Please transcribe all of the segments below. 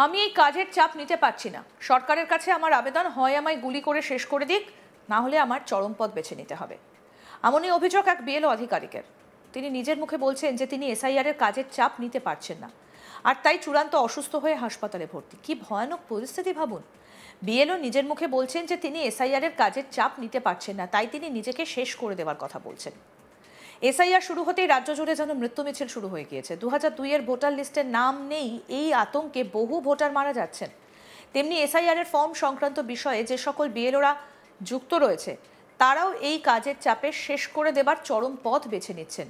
আমি এই কাজের চাপ নিতে পারছি না। সরকারের কাছে আমার আবেদন, হয় আমায় গুলি করে শেষ করে দিক, না হলে আমার চরম পথ বেছে নিতে হবে। এমনই অভিযোগ এক বিএলও আধিকারিকের। তিনি নিজের মুখে বলছেন যে তিনি এসআইআর এর কাজের চাপ নিতে পারছেন না, আর তাই চূড়ান্ত অসুস্থ হয়ে হাসপাতালে ভর্তি। কি ভয়ানক পরিস্থিতি ভাবুন। বিএলও নিজের মুখে বলছেন যে তিনি এসআইআর এর কাজের চাপ নিতে পারছেন না, তাই তিনি নিজেকে শেষ করে দেওয়ার কথা বলছেন। এসআইআর শুরু হতেই রাজ্য জুড়ে যেন মৃত্যু মিছিল শুরু হয়ে গিয়েছে। 2002 এর ভোটার লিস্টের নাম নেই, এই আতঙ্কে বহু ভোটার মারা যাচ্ছেন। তেমনি এসআইআর এর ফর্ম সংক্রান্ত বিষয়ে যে সকল বিএলওরা যুক্ত রয়েছে, তারাও এই কাজের চাপে শেষ করে দেবার চরম পথ বেছে নিচ্ছেন।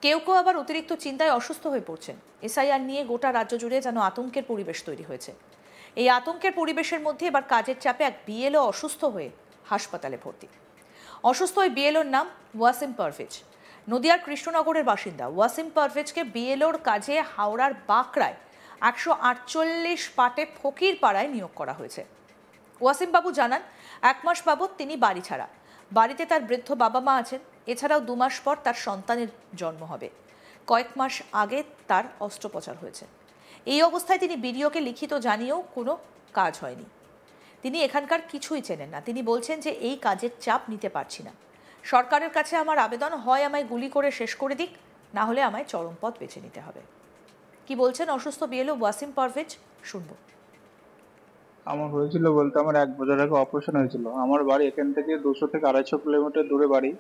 কেউ কেউ আবার অতিরিক্ত চিন্তায় অসুস্থ হয়ে পড়ছেন। এসআইআর নিয়ে গোটা রাজ্য জুড়ে যেন আতঙ্কের পরিবেশ তৈরি হয়েছে। এই আতঙ্কের পরিবেশের মধ্যে এবার কাজের চাপে এক বিএলও অসুস্থ হয়ে হাসপাতালে ভর্তি। অসুস্থ ওই বিএলওর নাম ওয়াসিম পারভেজ। নদিয়ার কৃষ্ণনগরের বাসিন্দা ওয়াসিম পারভেজকে বিএলওর কাজে হাওড়ার বাঁকড়ায় 148 পাটে ফকির পাড়ায় নিয়োগ করা হয়েছে। ওয়াসিম বাবু জানান, 1 মাস বাবদ তিনি বাড়ি ছাড়া। বাড়িতে তার বৃদ্ধ বাবা মা আছেন। এছাড়াও 2 মাস পর তার সন্তানের জন্ম হবে। কয়েক মাস আগে তার অস্ত্রোপচার হয়েছে। এই অবস্থায় তিনি বিডিওকে লিখিত জানিয়েও কোনো কাজ হয়নি। তিনি এখানকার কিছুই চেনেন না। তিনি বলছেন যে এই কাজের চাপ নিতে পারছি না। সরকারের কাছে আমার আবেদন, হয় আমায় গুলি করে শেষ করে দিক, না হলে আমায় চরম পথ বেছে নিতে হবে। কি বলছেন অসুস্থ বিএলও ওয়াসিম পারভেজ, শুনবো। আমার হয়েছিল বলতে, আমার 1 বছর আগে অপারেশন হয়েছিল। আমার বাড়ি এখান থেকে 200 থেকে 250 কিলোমিটার দূরে বাড়ি।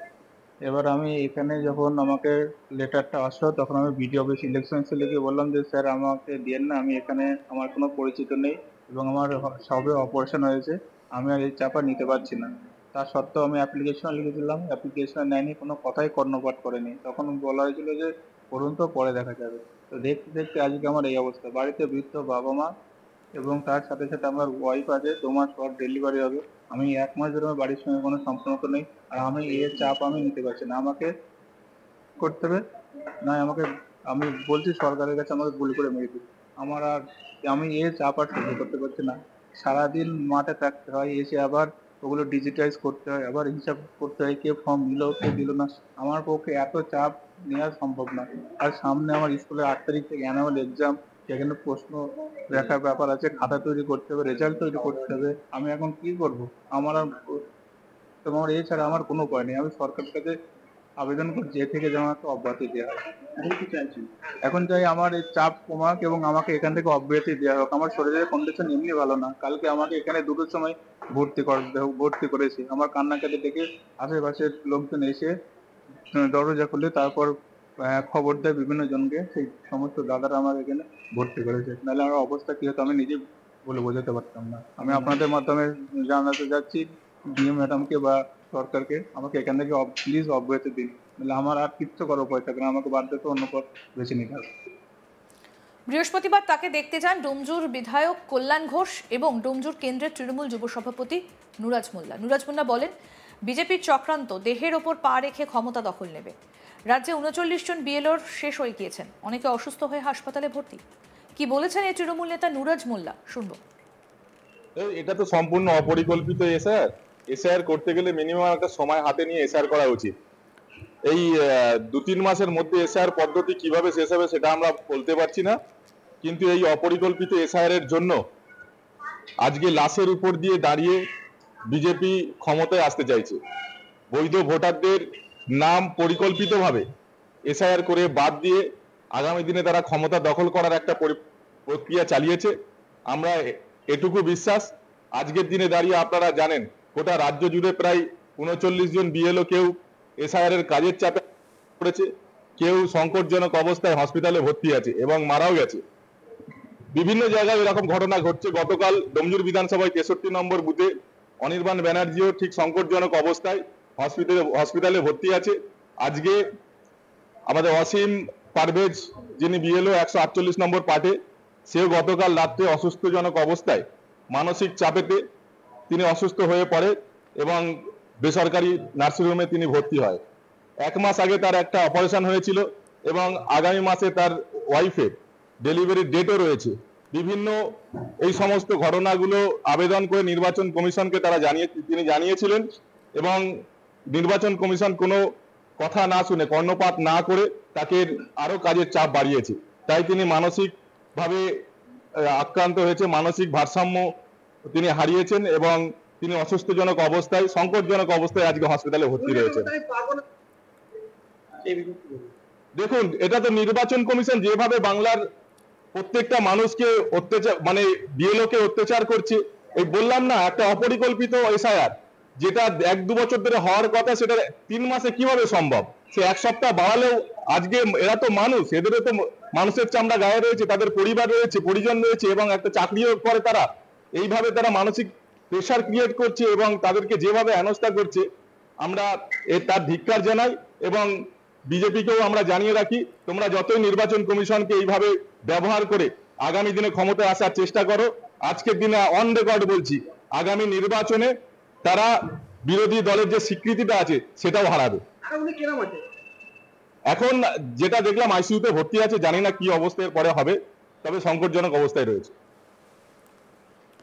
এবার আমি এখানে যখন আমাকে লেটারটা আসলো, তখন আমি বিডিও অফিস ইলেকশন সেলে গিয়ে বললাম যে স্যার আমাকে দিয়েন না, আমি এখানে আমার কোনো পরিচিত নেই এবং আমার সবে অপারেশন হয়েছে, আমি আর এই চাপা নিতে পারছি না। তা সত্ত্বেও আমি অ্যাপ্লিকেশন লিখেছিলাম, অ্যাপ্লিকেশন নেয়নি, কোনো কথাই কর্ণপাত করেনি। তখন বলা হয়েছিল যে করুন, তো পরে দেখা যাবে। তো দেখতে দেখতে আজকে আমার এই অবস্থা। বাড়িতে বৃদ্ধ বাবা মা এবং তার সাথে সাথে আমার ওয়াইফ আছে। 2 মাস পর ডেলিভারি হবে। আমি 1 মাস ধরে আমার বাড়ির সঙ্গে কোনো সম্পর্ক নেই, আর আমি এর চাপ আমি নিতে পারছি না। আমাকে করতে হবে, না আমাকে, আমি বলছি সরকারের কাছে আমাকে গুলি করে মেরে দিই। আমার আর, আমি এর চাপ আর সহ্য করতে পারছি না। সারাদিন মাঠে থাকতে হয়, এসে আবার ওগুলো ডিজিটাইজ করতে হয়, আবার হিসাব করতে হয় কে ফর্ম দিল কে দিল না। আমার পক্ষে এত চাপ নেওয়া সম্ভব না। আর সামনে আমার স্কুলের 8 তারিখ থেকে অ্যানুয়াল এক্সাম, সেখানে প্রশ্ন দেখার ব্যাপার আছে, খাতা তৈরি করতে হবে, রেজাল্ট তৈরি করতে হবে। আমি এখন কি করব? আমার আর তোমার এছাড়া আমার কোনো উপায় নেই। আমি সরকারের কাছে আবেদন করছি এ থেকে যেন আমাকে অব্যাহতি দেওয়া হয়। এখন চাই আমার এই চাপ কমাক এবং আমাকে এখান থেকে অব্যাহতি দেওয়া হোক। আমার শরীরের কন্ডিশন এমনি ভালো না। কালকে আমাকে এখানে 2টোর সময় ভর্তি করেছে। আমার কান্নাকাটি দেখে আশেপাশের লোকজন এসে দরজা খুলে তারপর খবর দেয় বিভিন্ন জনকে। সেই সমস্ত দাদারা আমার এখানে ভর্তি করেছে। নাহলে আমার অবস্থা কি হতো আমি নিজে বলে বোঝাতে পারতাম না। আমি আপনাদের মাধ্যমে জানাতে যাচ্ছি ডিএম ম্যাডামকে বা সরকারকে, আমাকে এখান থেকে প্লিজ অব্যাহতি দিন। নাহলে আমার আর কিচ্ছু করার উপায় থাকে না, আমাকে বাধ্য অন্য পথ বেছে নিতে হবে। বৃহস্পতিবার তাকে দেখতে যান ডোমজুর বিধায়ক কল্যাণ ঘোষ এবং ডোমজুর কেন্দ্রের তৃণমূল যুব সভাপতি নুরাজ মোল্লা। নুরাজ মোল্লা বলেন, বিজেপির চক্রান্ত দেহের ওপর পা রেখে ক্ষমতা দখল নেবে। রাজ্যে 39 জন বিএলওর শেষ হয়ে গিয়েছেন, অনেকে অসুস্থ হয়ে হাসপাতালে ভর্তি। কি বলেছেন এই তৃণমূল নেতা নুরাজ মোল্লা, শুনবো। এটা তো সম্পূর্ণ অপরিকল্পিত এসআইআর করতে গেলে মিনিমাম একটা সময় হাতে নিয়ে এসআইআর করা উচিত। এই 2-3 মাসের মধ্যে এসআইআর পদ্ধতি কিভাবে শেষ হবে সেটা আমরা বলতে পারছি না, কিন্তু এই অপরিকল্পিত এসআইআর এর জন্য আজকে লাশের উপর দিয়ে দাঁড়িয়ে বিজেপি ক্ষমতায় আসতে চাইছে। বৈধ ভোটারদের নাম পরিকল্পিতভাবে এসআইআর করে বাদ দিয়ে আগামী দিনে তারা ক্ষমতা দখল করার একটা প্রক্রিয়া চালিয়েছে। আমরা এটুকু বিশ্বাস, আজকের দিনে দাঁড়িয়ে আপনারা জানেন গোটা রাজ্য জুড়ে প্রায় 39 জন বিএলও কেউ এসআইআর এর কাজের চাপে পড়েছে, কেউ সংকটজনক অবস্থায় হসপিটালে ভর্তি আছে এবং মারাও গেছে। বিভিন্ন জায়গায় এরকম ঘটনা ঘটছে। গতকাল ডোমজুর বিধানসভায় 63 নম্বর বুথে অনির্বাণ ব্যানার্জিও ঠিক সংকটজনক অবস্থায় হসপিটালে ভর্তি আছে। আজকে আমাদের ওয়াসিম পারভেজ, যিনি বিএলও 148 নম্বর পার্টে, সেও গতকাল রাত্রে অসুস্থজনক অবস্থায় মানসিক চাপেতে তিনি অসুস্থ হয়ে পড়ে এবং বেসরকারি নার্সিংহোমে তিনি ভর্তি হয়। 1 মাস আগে তার একটা অপারেশন হয়েছিল এবং আগামী মাসে তার ওয়াইফের ডেলিভারির ডেটও রয়েছে। বিভিন্ন এই সমস্ত ঘটনাগুলো আবেদন করে নির্বাচন কমিশনকে তিনি জানিয়েছিলেন এবং নির্বাচন কমিশন কোনো কথা না শুনে, কর্ণপাত না করে তাকে আরো কাজের চাপ বাড়িয়েছে। তাই তিনি মানসিকভাবে আক্রান্ত হয়েছে, মানসিক ভারসাম্য তিনি হারিয়েছেন এবং তিনি অসুস্থজনক অবস্থায়, সংকটজনক অবস্থায় আজকে হসপিটালে ভর্তি রয়েছেন। দেখুন, এটা তো নির্বাচন কমিশন যেভাবে বাংলার প্রত্যেকটা মানুষকে অত্যাচার, মানে বিএলওকে অত্যাচার করছে, এই বললাম না একটা অপরিকল্পিত এসআইআর, যেটা 1-2 বছর ধরে হওয়ার কথা, সেটা 3 মাসে কিভাবে সম্ভব? সে 1 সপ্তাহ বাড়ালেও আজকে এরা তো মানুষ, এদেরও তো মানুষের চামড়া গায়ে রয়েছে, তাদের পরিবার রয়েছে, পরিজন রয়েছে এবং একটা চাকরিও করে তারা। এইভাবে তারা মানসিক প্রেশার ক্রিয়েট করছে এবং তাদেরকে যেভাবে হেনস্থা করছে, আমরা তার ধিক্কার জানাই এবং বিজেপিকেও আমরা জানিয়ে রাখি, তোমরা যতই নির্বাচন কমিশনকে এইভাবে ব্যবহার করে আগামী দিনে ক্ষমতায় আসার চেষ্টা করো, আজকের দিনে অন রেকর্ড বলছি, আগামী নির্বাচনে তারা বিরোধী দলের যে স্বীকৃতিটা আছে সেটাও হারাবে। এখন যেটা দেখলাম আইসিইউতে ভর্তি আছে, জানি না কি অবস্থায় পরে হবে, তবে সংকটজনক অবস্থায় রয়েছে।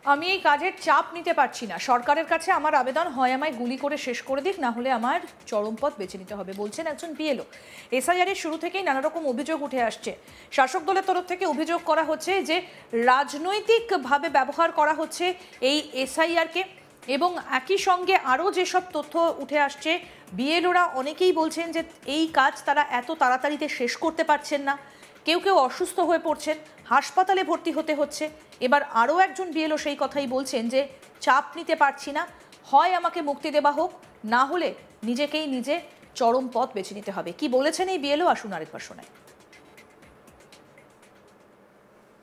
আমি এই কাজের চাপ নিতে পারছি না, সরকারের কাছে আমার আবেদন, হয় আমায় গুলি করে শেষ করে দিক, না হলে আমার চরম পথ বেছে নিতে হবে, বলছেন একজন বিএলও। এসআইআর এর শুরু থেকেই নানা রকম অভিযোগ উঠে আসছে। শাসক দলের তরফ থেকে অভিযোগ করা হচ্ছে যে রাজনৈতিকভাবে ব্যবহার করা হচ্ছে এই এসআইআরকে, এবং একই সঙ্গে আরও যেসব তথ্য উঠে আসছে, বিএলওরা অনেকেই বলছেন যে এই কাজ তারা এত তাড়াতাড়িতে শেষ করতে পারছেন না, কেউ কেউ অসুস্থ হয়ে পড়ছেন, হাসপাতালে ভর্তি হতে হচ্ছে। এবার আরও একজন বিএলও সেই কথাই বলছেন যে চাপ নিতে পারছি না, হয় আমাকে মুক্তি দেওয়া হোক, না হলে নিজেকেই নিজে চরম পথ বেছে নিতে হবে। কি বলেছেন এই বিএলও, আসুন আরেকবার শোনাই।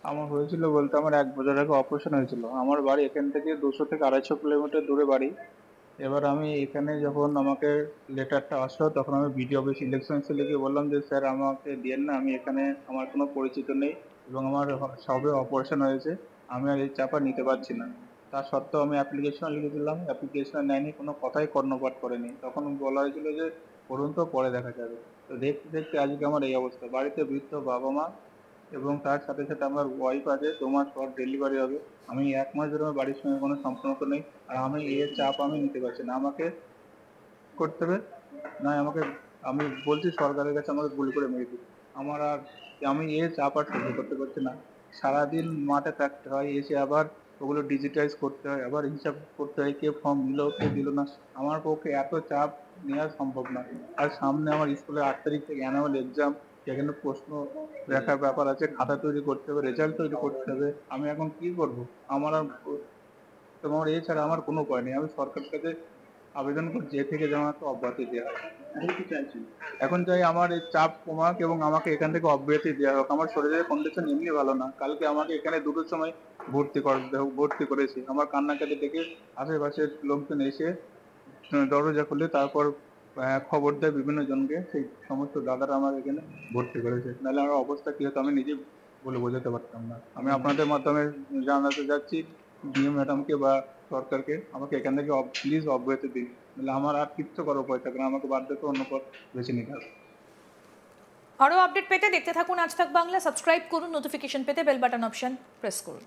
আমার হয়েছিল বলতে আমার 1 বছর আগে অপারেশন হয়েছিল। আমার বাড়ি এখান থেকে 200 থেকে 250 কিলোমিটার দূরে বাড়ি। এবার আমি এখানে যখন আমাকে লেটারটা আসলো, তখন আমি বিডিও অফিস ইলেকশন সেলে গিয়ে বললাম যে স্যার আমাকে দিয়েন না, আমি এখানে আমার কোনো পরিচিত নেই এবং আমার সবে অপারেশন হয়েছে, আমি আর এই চাপা নিতে পারছি না। তা সত্ত্বেও আমি অ্যাপ্লিকেশন লিখে দিলাম, অ্যাপ্লিকেশন নেয়নি, কোনো কথাই কর্ণপাত করেনি। তখন বলা হয়েছিল যে করুন, তো পরে দেখা যাবে। তো দেখতে দেখতে আজকে আমার এই অবস্থা। বাড়িতে বৃদ্ধ বাবা মা এবং তার সাথে সাথে আমার ওয়াইফ আছে, 2 মাস পর ডেলিভারি হবে। আমি 1 মাস ধরে আমার বাড়ির সঙ্গে কোনো সম্পর্ক নেই, আর আমি এর চাপ আমি নিতে পারছি না। আমাকে করতে হবে, না আমাকে, আমি বলছি সরকারের কাছে আমাকে গুলি করে মেরে দিই। আমার আর, আমি এর চাপ আর সহ্য করতে পারছি না। সারাদিন মাঠে থাকতে হয়, এসে আবার ওগুলো ডিজিটাইজ করতে হয়, আবার হিসাব করতে হয় কে ফর্ম দিল কে দিল না। আমার পক্ষে এত চাপ নেওয়া সম্ভব না। আর সামনে আমার স্কুলে 8 তারিখ থেকে অ্যানুয়াল এক্সাম, সেখানে প্রশ্ন দেখার ব্যাপার আছে, খাতা তৈরি করতে হবে, রেজাল্ট তৈরি করতে হবে। আমি এখন কি করব? আমার আর তোমার এছাড়া আমার কোনো উপায় নেই। আমি সরকারের কাছে আবেদন করছি এ থেকে যেন আমাকে অব্যাহতি দেওয়া হয়। এখন চাই আমার এই চাপ কমাক এবং আমাকে এখান থেকে অব্যাহতি দেওয়া হোক। আমার শরীরের কন্ডিশন এমনি ভালো না। কালকে আমাকে এখানে 2টোর সময় ভর্তি করেছি। আমার কান্নাকাটি দেখে আশেপাশের লোকজন এসে দরজা খুলে তারপর খবর দেয় বিভিন্ন জনকে, সেই সমস্ত দাদারা আমার এখানে ভর্তি করেছে। নাহলে আমার অবস্থা কি হতো আমি নিজে বলে বোঝাতে পারতাম না। আমি আপনাদের মাধ্যমে জানাতে যাচ্ছি ডিএম ম্যাডামকে বা সরকারকে, আমাকে এখান থেকে প্লিজ অব্যাহতি দিন, নাহলে আমার আর কিচ্ছু করার উপায় থাকবে না, আমাকে বাধ্য করে অন্য পথ বেছে নিতে হবে। আরও আপডেট পেতে দেখতে থাকুন আজ তাক বাংলা, সাবস্ক্রাইব করুন, নোটিফিকেশন পেতে বেল বাটন অপশন প্রেস করুন।